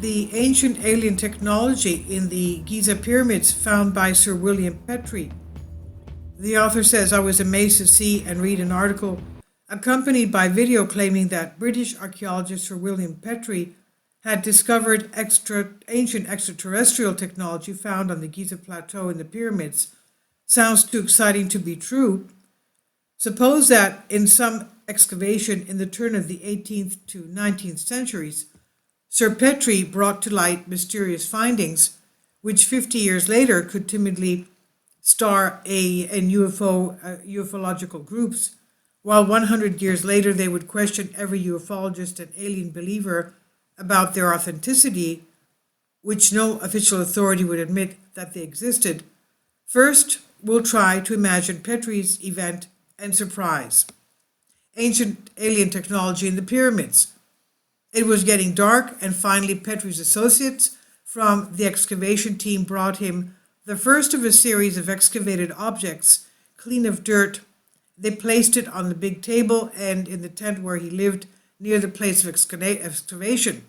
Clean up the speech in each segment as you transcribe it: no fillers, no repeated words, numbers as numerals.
the ancient alien technology in the Giza pyramids found by Sir William Petrie. The author says, I was amazed to see and read an article accompanied by video claiming that British archaeologist Sir William Petrie had discovered ancient extraterrestrial technology found on the Giza plateau in the pyramids. Sounds too exciting to be true. Suppose that in some excavation in the turn of the 18th to 19th centuries, Sir Petrie brought to light mysterious findings, which 50 years later could timidly star in ufological groups, while 100 years later they would question every ufologist and alien believer about their authenticity, which no official authority would admit that they existed. First, we'll try to imagine Petrie's event and surprise. Ancient alien technology in the pyramids. It was getting dark, and finally Petrie's associates from the excavation team brought him the first of a series of excavated objects, clean of dirt. They placed it on the big table and in the tent where he lived near the place of excavation.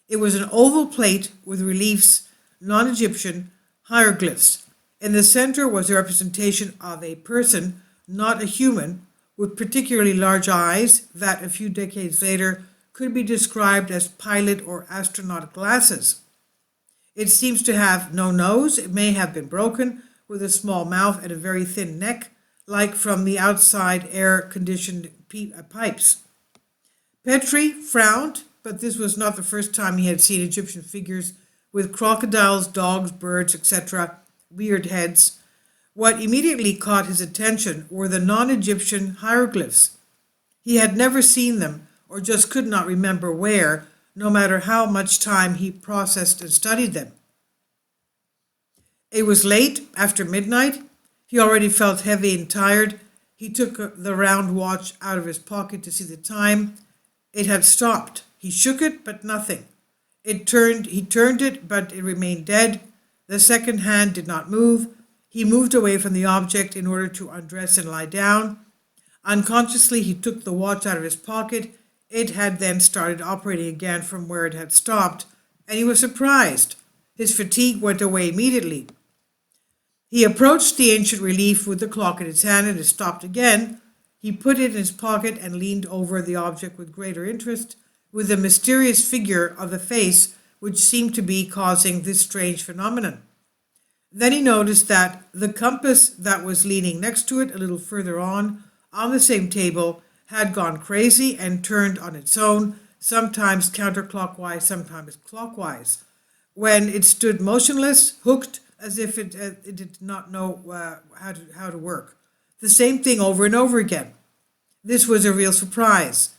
It was an oval plate with reliefs, non-Egyptian hieroglyphs. In the center was a representation of a person, not a human, with particularly large eyes that a few decades later could be described as pilot or astronaut glasses. It seems to have no nose. It may have been broken, with a small mouth and a very thin neck, like from the outside air-conditioned pipes. Petrie frowned, but this was not the first time he had seen Egyptian figures with crocodiles, dogs, birds, etc., weird heads. What immediately caught his attention were the non-Egyptian hieroglyphs. He had never seen them, or just could not remember where, no matter how much time he processed and studied them. It was late, after midnight. He already felt heavy and tired. He took the round watch out of his pocket to see the time. It had stopped. He shook it, but nothing. He turned it, but it remained dead. The second hand did not move. He moved away from the object in order to undress and lie down. Unconsciously, he took the watch out of his pocket. It had then started operating again from where it had stopped, and he was surprised. His fatigue went away immediately. He approached the ancient relief with the clock in his hand, and it stopped again. He put it in his pocket and leaned over the object with greater interest, with the mysterious figure of the face which seemed to be causing this strange phenomenon. Then he noticed that the compass that was leaning next to it a little further on the same table, had gone crazy and turned on its own, sometimes counterclockwise, sometimes clockwise. When it stood motionless, hooked, as if it did not know how to work. The same thing over and over again. This was a real surprise.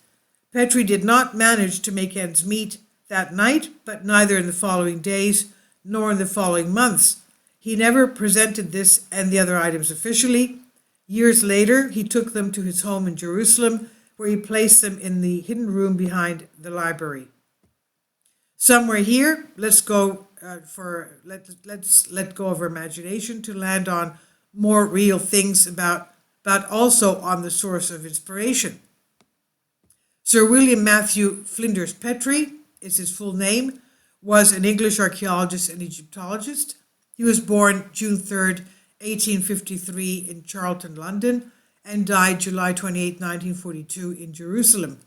Petrie did not manage to make ends meet that night, but neither in the following days nor in the following months. He never presented this and the other items officially. Years later, he took them to his home in Jerusalem, where he placed them in the hidden room behind the library. Somewhere here, let's let go of our imagination to land on more real things but also on the source of inspiration. Sir William Matthew Flinders Petrie is his full name, was an English archaeologist and Egyptologist. He was born June 3rd, 1853 in Charlton, London, and died July 28, 1942 in Jerusalem.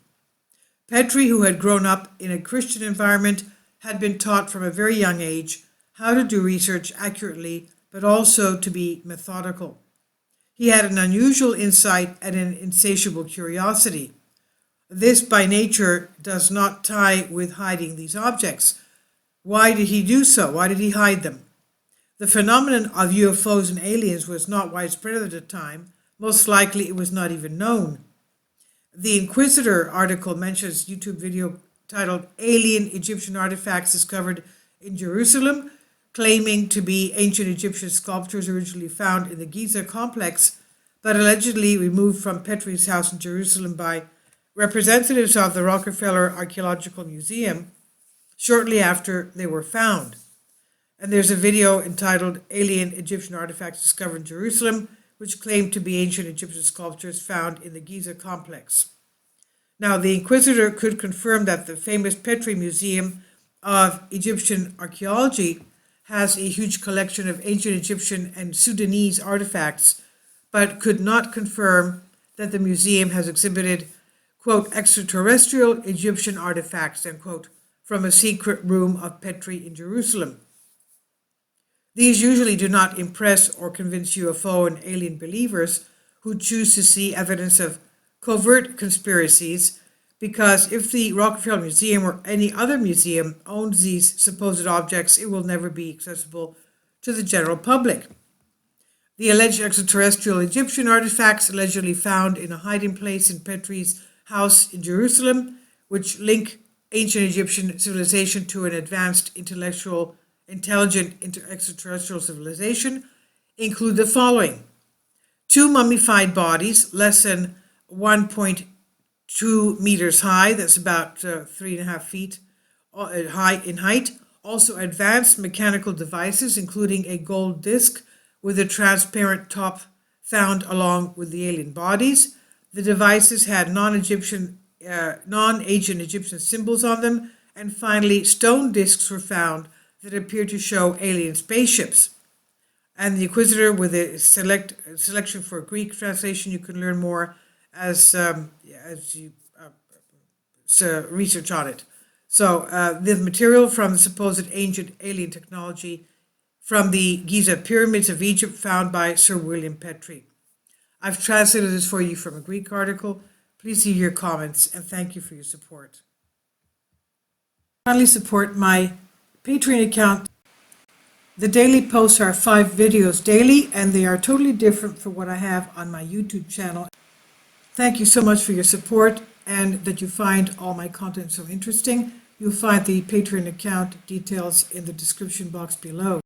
Petrie, who had grown up in a Christian environment, had been taught from a very young age how to do research accurately, but also to be methodical. He had an unusual insight and an insatiable curiosity. This, by nature, does not tie with hiding these objects. Why did he do so? Why did he hide them? The phenomenon of UFOs and aliens was not widespread at the time. Most likely it was not even known. The Inquisitor article mentions YouTube video titled Alien Egyptian Artifacts Discovered in Jerusalem, claiming to be ancient Egyptian sculptures originally found in the Giza complex, but allegedly removed from Petrie's house in Jerusalem by representatives of the Rockefeller Archaeological Museum shortly after they were found. And there's a video entitled Alien Egyptian Artifacts Discovered in Jerusalem, which claimed to be ancient Egyptian sculptures found in the Giza complex. Now, the Inquisitor could confirm that the famous Petrie Museum of Egyptian Archaeology has a huge collection of ancient Egyptian and Sudanese artifacts, but could not confirm that the museum has exhibited, quote, extraterrestrial Egyptian artifacts, end quote, from a secret room of Petrie in Jerusalem. These usually do not impress or convince UFO and alien believers who choose to see evidence of covert conspiracies, because if the Rockefeller Museum or any other museum owns these supposed objects, it will never be accessible to the general public. The alleged extraterrestrial Egyptian artifacts allegedly found in a hiding place in Petrie's house in Jerusalem, which link ancient Egyptian civilization to an advanced intelligent extraterrestrial civilization, include the following: 2 mummified bodies, less than 1.2 meters high, that's about 3.5 feet high in height. Also advanced mechanical devices, including a gold disc with a transparent top found along with the alien bodies. The devices had non-ancient Egyptian symbols on them. And finally, stone discs were found that appeared to show alien spaceships. And the Inquisitor, with a selection for Greek translation, you can learn more as you research on it. So the material from the supposed ancient alien technology from the Giza pyramids of Egypt found by Sir William Petrie. I've translated this for you from a Greek article. Please leave your comments, and thank you for your support. Kindly support my Patreon account. The daily posts are 5 videos daily, and they are totally different from what I have on my YouTube channel. Thank you so much for your support, and that you find all my content so interesting. You'll find the Patreon account details in the description box below.